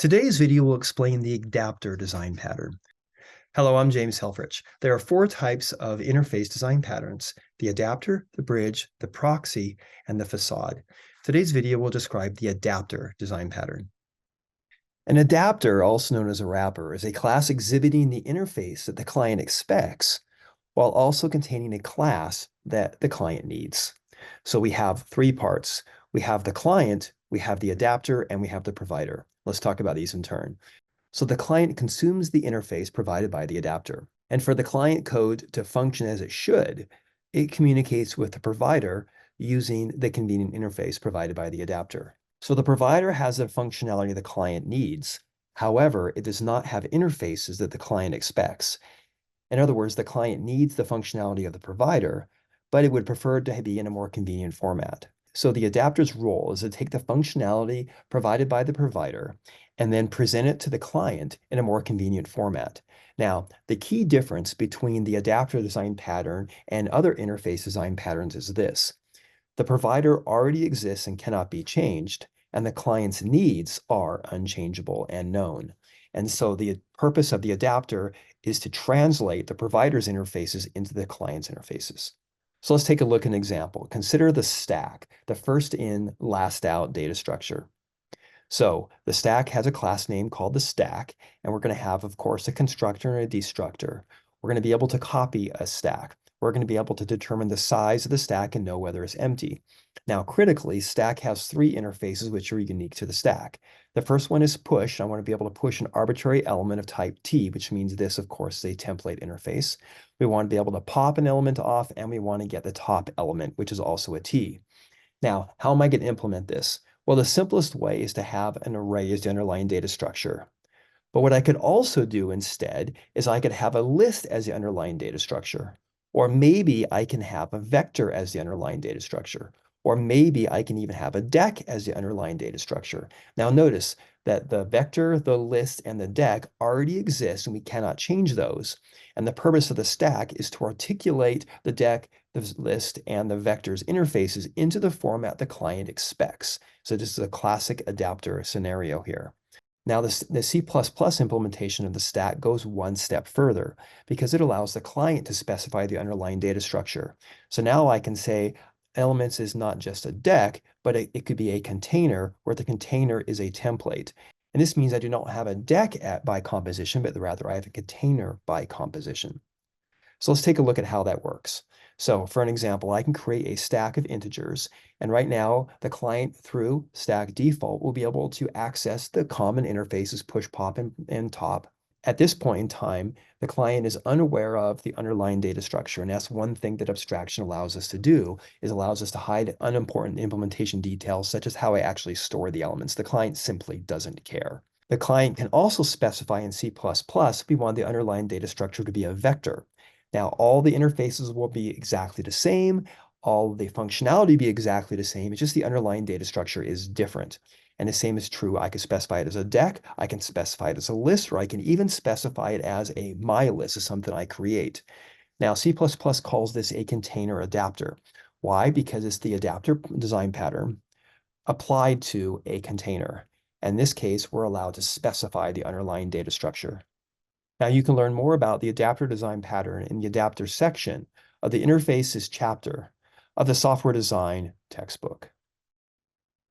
Today's video will explain the adapter design pattern. Hello, I'm James Helfrich. There are four types of interface design patterns: the adapter, the bridge, the proxy, and the facade. Today's video will describe the adapter design pattern. An adapter, also known as a wrapper, is a class exhibiting the interface that the client expects, while also containing a class that the client needs. So we have three parts. We have the client, we have the adapter, and we have the provider. Let's talk about these in turn. So the client consumes the interface provided by the adapter. And for the client code to function as it should, it communicates with the provider using the convenient interface provided by the adapter. So the provider has the functionality the client needs. However, it does not have interfaces that the client expects. In other words, the client needs the functionality of the provider, but it would prefer it to be in a more convenient format. So the adapter's role is to take the functionality provided by the provider and then present it to the client in a more convenient format. Now, the key difference between the adapter design pattern and other interface design patterns is this: the provider already exists and cannot be changed, and the client's needs are unchangeable and known. And so the purpose of the adapter is to translate the provider's interfaces into the client's interfaces. So let's take a look at an example. Consider the stack, the first in, last out data structure. So the stack has a class name called the stack, and we're going to have, of course, a constructor and a destructor. We're going to be able to copy a stack. We're going to be able to determine the size of the stack and know whether it's empty. Now, critically, stack has three interfaces which are unique to the stack. The first one is push. I want to be able to push an arbitrary element of type T, which means this, of course, is a template interface. We want to be able to pop an element off, and we want to get the top element, which is also a T. Now, how am I going to implement this? Well, the simplest way is to have an array as the underlying data structure. But what I could also do instead is I could have a list as the underlying data structure. Or maybe I can have a vector as the underlying data structure. Or maybe I can even have a deck as the underlying data structure. Now notice that the vector, the list, and the deck already exist and we cannot change those. And the purpose of the stack is to articulate the deck, the list, and the vector's interfaces into the format the client expects. So this is a classic adapter scenario here. Now, the C++ implementation of the stack goes one step further because it allows the client to specify the underlying data structure. So now I can say elements is not just a deck, but it could be a container where the container is a template. And this means I do not have a deck by composition, but rather I have a container by composition. So let's take a look at how that works. So for an example, I can create a stack of integers. And right now, the client through stack default will be able to access the common interfaces push, pop, and top. At this point in time, the client is unaware of the underlying data structure. And that's one thing that abstraction allows us to do, is allows us to hide unimportant implementation details, such as how I actually store the elements. The client simply doesn't care. The client can also specify in C++ we want the underlying data structure to be a vector. Now, all the interfaces will be exactly the same. All the functionality be exactly the same. It's just the underlying data structure is different. And the same is true. I can specify it as a deck. I can specify it as a list, or I can even specify it as a my list, as something I create. Now, C++ calls this a container adapter. Why? Because it's the adapter design pattern applied to a container. In this case, we're allowed to specify the underlying data structure. Now you can learn more about the adapter design pattern in the adapter section of the interfaces chapter of the software design textbook.